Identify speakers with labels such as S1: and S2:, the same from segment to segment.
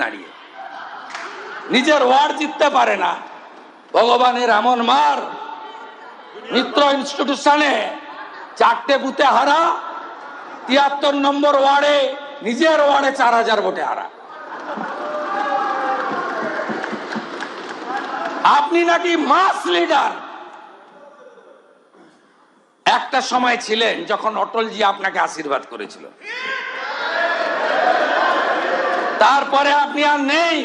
S1: দাঁড়িয়ে নিজের ওয়ার্ড জিততে পারে না। ভগবানের এমন মার, মিত্র ইনস্টিটিউশনে 4টে বুথে হারা, 73 নম্বর ওয়ার্ডে নিজের ওয়ার্ডে 4000 ভোটে হারা। আপনি নাকি মাস লিডার। একটা সময় ছিলেন যখন অটলজি আপনাকে আশীর্বাদ করেছিল, তারপরে আপনি আর নেই।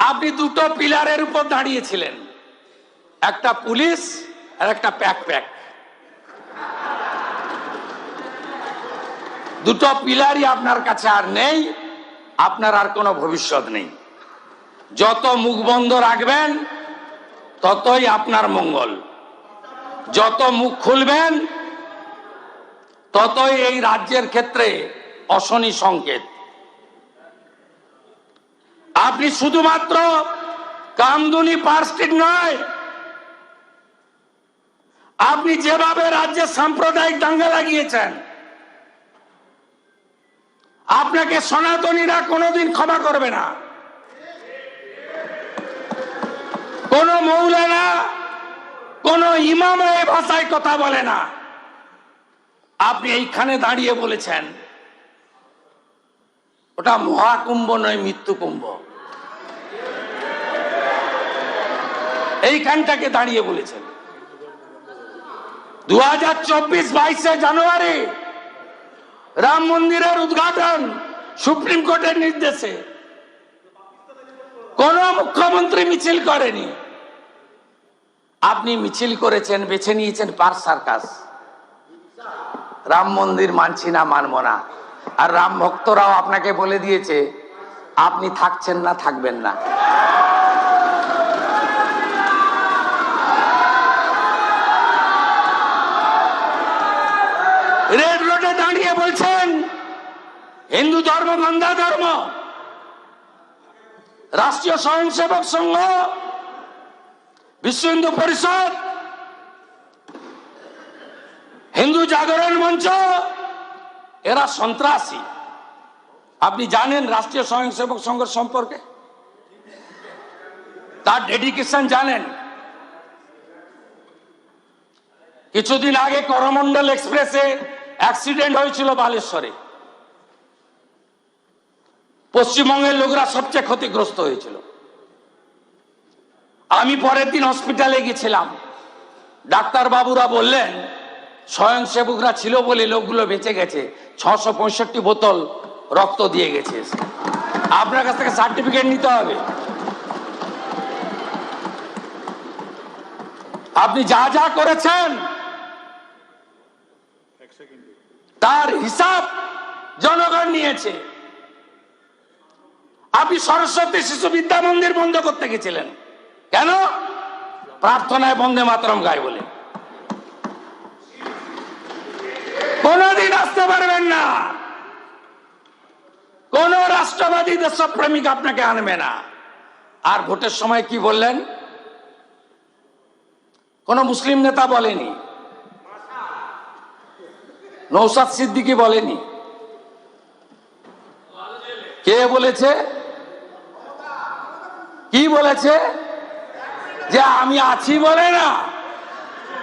S1: আপনি দুটো পিলারের উপর দাঁড়িয়েছিলেন, একটা পুলিশ আর একটা প্যাক। দুটো পিলারই আপনার কাছে আর নেই, আপনার আর কোনো ভবিষ্যৎ নেই। যত মুখ বন্ধ রাখবেন ততই আপনার মঙ্গল, যত মুখ খুলবেন ততই এই রাজ্যের ক্ষেত্রে অশনি সংকেত। আপনি শুধুমাত্র কামদুনি পার্ক স্ট্রিট নয়, আপনি যেভাবে রাজ্যে সাম্প্রদায়িক দাঙ্গা লাগিয়েছেন, আপনাকে সনাতনীরা কোনোদিন ক্ষমা করবে না। কোন মৌলানা, কোন ইমাম এই ভাষায় কথা বলে না। আপনি এইখানে দাঁড়িয়ে বলেছেন ওটা মহাকুম্ভ নয়, মৃত্যু কুম্ভ। এইখানটাকে দাঁড়িয়ে বলেছেন। 2024-22 জানুয়ারি রাম মন্দিরের উদ্ঘাটন সুপ্রিম কোর্টের নির্দেশে। কোন মুখ্যমন্ত্রী মিছিল করেনি, আপনি মিছিল করেছেন, বেছে নিয়েছেন পার্ক সার্কাস। রাম মন্দির মানছি না, মানব না। আর রাম ভক্তরাও আপনাকে বলে দিয়েছে আপনি থাকছেন না, থাকবেন না। রেড রোডে দাঁড়িয়ে বলছেন হিন্দু ধর্ম গন্ধা ধর্ম। রাষ্ট্রীয় স্বয়ংসেবক সংঘ, বিশ্ব হিন্দু পরিষদ, হিন্দু জাগরণ মঞ্চ এরা সন্ত্রাসী। আপনি জানেন রাষ্ট্রীয় স্বয়ংসেবক সংঘের সম্পর্কে, তার ডেডিকেশন জানেন। কিছুদিন আগে করমন্ডল এক্সপ্রেসে অ্যাক্সিডেন্ট হয়েছিল বালেশ্বরে। পশ্চিমবঙ্গের লোকরা সবচেয়ে ক্ষতিগ্রস্ত হয়েছিল। আমি পরের দিন হসপিটালে গেছিলাম, ডাক্তার বাবুরা বললেন স্বয়ংসেবকরা ছিল বলে লোকগুলো বেঁচে গেছে। 665 বোতল রক্ত দিয়ে গেছে। আপনার কাছ থেকে সার্টিফিকেট নিতে হবে। আপনি যা যা করেছেন তার হিসাব জনগণ নিয়েছে। আপনি সরস্বতী শিশু বিদ্যা মন্দির বন্ধ করতে গেছিলেন কেন? প্রার্থনায় বন্দে মাতরম গায় বলে। কোনদিন আসতে পারবেন না, কোন রাষ্ট্রবাদী দেশপ্রেমিক আপনাকে আনবে না। আর ভোটের সময় কি বললেন? কোন মুসলিম নেতা বলেনি, নওশাদ সিদ্দিকী বলেনি। কে বলেছে? কি বলেছে? যে আমি আছি বলে না,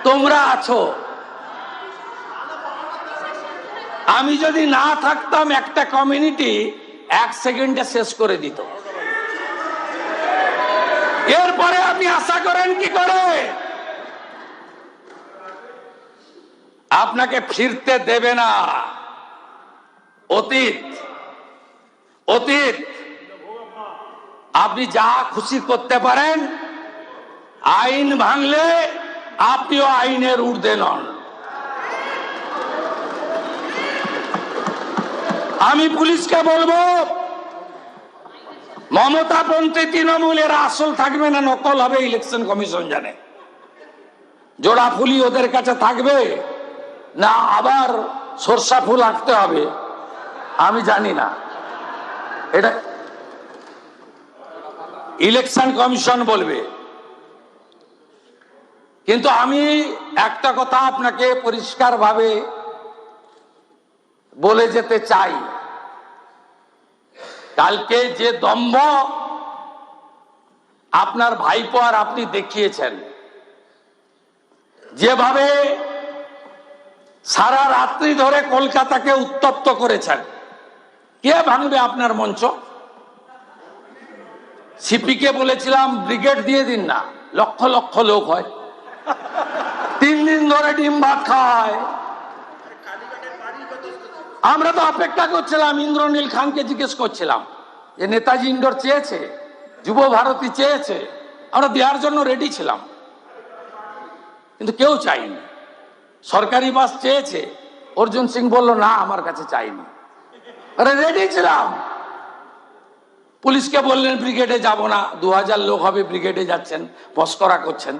S1: তোমরা আছো। আমি যদি না থাকতাম একটা কমিউনিটি 1 সেকেন্ডে শেষ করে দিত। এরপরে আপনি আশা করেন কি করে? আপনাকে ফিরতে দেবে না অতীত। আপনি যা খুশি করতে পারেন, আইন ভাঙলে আপনিও আইনের ঊর্ধ্বে নন। আমি পুলিশকে বলবো মমতাপন্থী তৃণমূলের আসল থাকবে না, নকল হবে। ইলেকশন কমিশন জানে। জোড়া ফুলি ওদের কাছে থাকবে না আবার সরষা ফুল আঁকতে হবে, আমি জানি না। এটা ইলেকশন কমিশন বলবে। কিন্তু আমি একটা কথা আপনাকে পরিষ্কারভাবে বলে যেতে চাই, কালকে যে দম্ভ আপনার ভাইপো আর আপনি দেখিয়েছেন, যেভাবে সারা রাত্রি ধরে কলকাতাকে উত্তপ্ত করেছেন, কে ভাঙবে আপনার মঞ্চ? সিপিকে বলেছিলাম ব্রিগেড দিয়ে দিন না, লক্ষ লক্ষ লোক হয়, 3 দিন ধরে ডিম ভাত খায়। আমরা তো অপেক্ষা করছিলাম, ইন্দ্রনীল খানকে জিজ্ঞেস করছিলাম যে নেতাজি ইন্ডোর চেয়েছে, যুব ভারতী চেয়েছে, আমরা দেওয়ার জন্য রেডি ছিলাম, কিন্তু কেউ চাইনি। সরকারি বাস চেয়েছে, অর্জুন সিং বলল না আমার কাছে চাইনি। আরে রেডি ছিলাম। পুলিশকে বললেন ব্রিগেডে যাব না, 2000 লোক হবে, ব্রিগেডে যাচ্ছেন, মস্করা করছেন।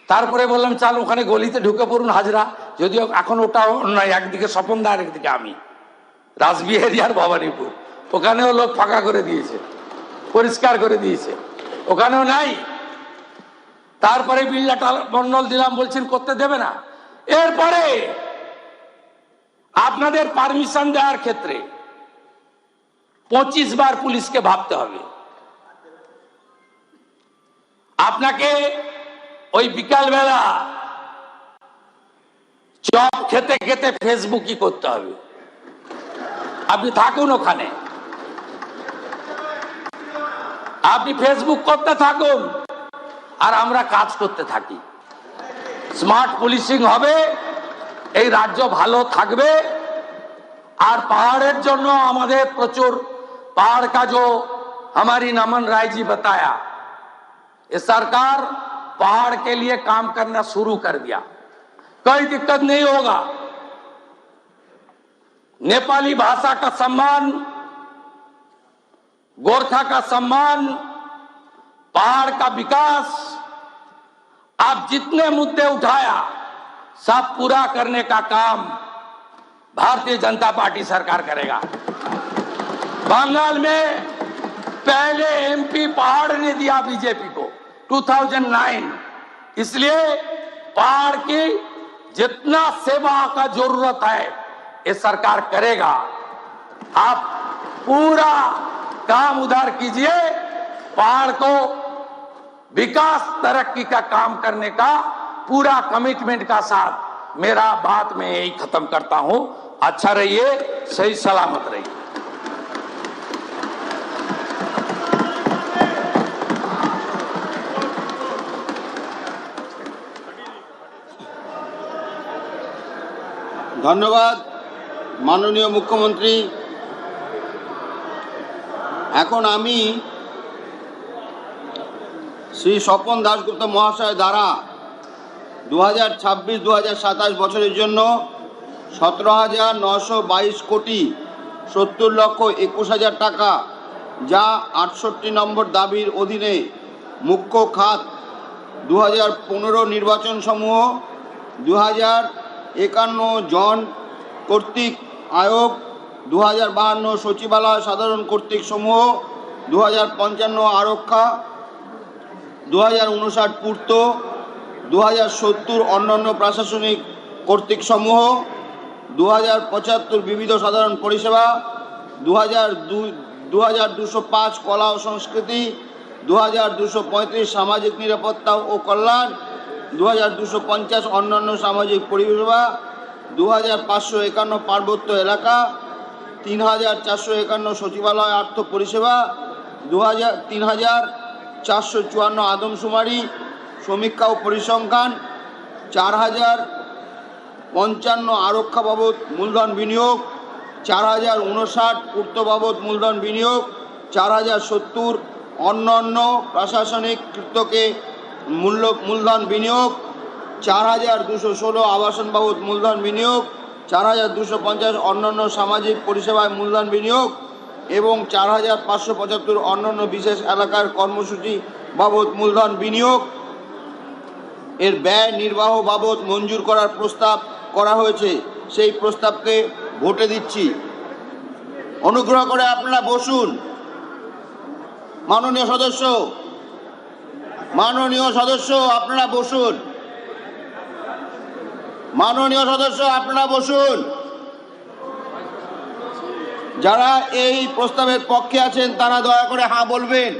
S1: তারপরে বললাম চাল ওখানে গলিতে ঢুকে পড়ুন হাজরা, যদিও এখন ওটা নয়, একদিকে স্বপনদা আর একদিকে আমি, রাসবিহারী আর ভবানীপুর, ওখানেও লোক ফাঁকা করে দিয়েছে, পরিষ্কার করে দিয়েছে, ওখানেও নাই। তারপরে বিল্লাটা মন্ডল দিলাম, বলছেন করতে দেবে না। এরপরে আপনাদের পারমিশন দেওয়ার ক্ষেত্রে 25 বার পুলিশকে ভাবতে হবে। আপনাকে ওই বিকালবেলা চপ খেতে খেতে ফেসবুকই করতে হবে। আপনি থাকুন ওখানে, আপনি ফেসবুক করতে থাকুন, আর আমরা কাজ করতে থাকি। স্মার্ট পুলিশিং হবে, এই রাজ্য ভালো থাকবে। আর পাহাড়ের জন্য আমাদের প্রচুর पहाड़ का जो हमारी नमन राय जी बताया, ये सरकार पहाड़ के लिए काम करना शुरू कर दिया, कोई दिक्कत नहीं होगा। नेपाली भाषा का सम्मान, गोरखा का सम्मान, पहाड़ का विकास, आप जितने मुद्दे उठाया सब पूरा करने का काम भारतीय जनता पार्टी सरकार करेगा। बंगाल में पहले एमपी पहाड़ ने दिया बीजेपी को 2009, इसलिए पहाड़ की जितना सेवा का जरूरत है ये सरकार करेगा। आप पूरा काम उधर कीजिए, पहाड़ को विकास तरक्की का काम करने का पूरा कमिटमेंट का साथ मेरा बात मैं यही खत्म करता हूं। अच्छा रहिए, सही सलामत रहिए।
S2: ধন্যবাদ মাননীয় মুখ্যমন্ত্রী। এখন আমি শ্রী স্বপন দাশগুপ্ত মহাশয় দ্বারা 2026-2027 বছরের জন্য 17,922 কোটি 70 লক্ষ 21,000 টাকা, যা 68 নম্বর দাবির অধীনে মুখ্য খাত 2015 নির্বাচন সমূহ, 2051 জন কর্তৃক আয়োগ, 2052 সচিবালয় সাধারণ কর্তৃক সমূহ, 2055 আরক্ষা, 2059 পূর্ত, 2070 অন্যান্য প্রশাসনিক কর্তৃক সমূহ, 2075 বিবিধ সাধারণ পরিষেবা, 2205 কলা ও সংস্কৃতি, 2235 সামাজিক নিরাপত্তা ও কল্যাণ, 2250 অন্যান্য সামাজিক পরিষেবা, 2551 পার্বত্য এলাকা, 3451 সচিবালয় আর্থ পরিষেবা, 3454 আদমশুমারি সমীক্ষা ও পরিসংখ্যান, 4055 আরক্ষা বাবদ মূলধন বিনিয়োগ, 4059 পূর্ত বাবদ মূলধন বিনিয়োগ, 4070 অন্যান্য প্রশাসনিক কৃত্যকে মূলধন বিনিয়োগ, 4216 আবাসন বাবদ মূলধন বিনিয়োগ, 4250 অন্যান্য সামাজিক পরিষেবায় মূলধন বিনিয়োগ এবং 4575 অন্যান্য বিশেষ এলাকার কর্মসূচি বাবদ মূলধন বিনিয়োগ এর ব্যয় নির্বাহ বাবদ মঞ্জুর করার প্রস্তাব করা হয়েছে। সেই প্রস্তাবকে ভোটে দিচ্ছি। অনুগ্রহ করে আপনারা বসুন। মাননীয় সদস্য আপনারা বসুন। মাননীয় সদস্য আপনারা বসুন। যারা এই প্রস্তাবের পক্ষে আছেন তারা দয়া করে হ্যাঁ বলবেন।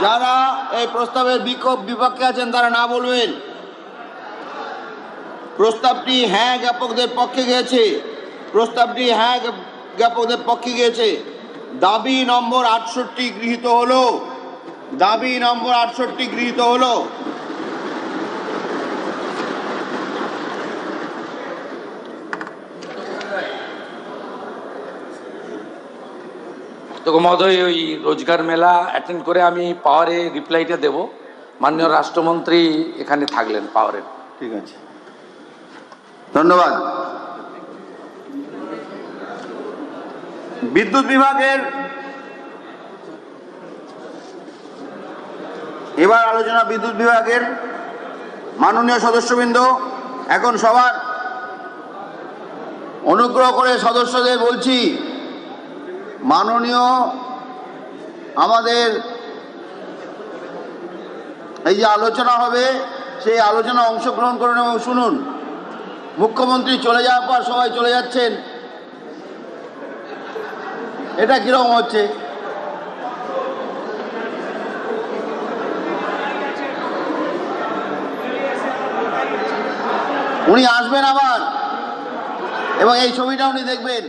S2: যারা এই প্রস্তাবের বিপক্ষে আছেন তারা না বলবেন। প্রস্তাবটি হ্যাঁ জ্ঞাপকদের পক্ষে গিয়েছে। প্রস্তাবটি হ্যাঁ জ্ঞাপকদের পক্ষে গিয়েছে। দাবি নম্বর 68 গৃহীত হলো। দাবি নম্বর 68 গৃহীত হলো।
S1: তো মহোদয়, ওই রোজগার মেলা অ্যাটেন্ড করে আমি পাওয়ারে রিপ্লাইটা দেব। মাননীয় রাষ্ট্রমন্ত্রী এখানে থাকলেন পাওয়ারের।
S2: ঠিক আছে, ধন্যবাদ। বিদ্যুৎ বিভাগের এবার আলোচনা। বিদ্যুৎ বিভাগের মাননীয় সদস্যবৃন্দ, এখন সবার অনুগ্রহ করে সদস্যদের বলছি, মাননীয় আমাদের এই যে আলোচনা হবে সেই আলোচনা অংশগ্রহণ করুন এবং শুনুন। মুখ্যমন্ত্রী চলে যাওয়ার পর সবাই চলে যাচ্ছেন, এটা কিরকম হচ্ছে? উনি আসবেন আবার এবং এই ছবিটা উনি দেখবেন।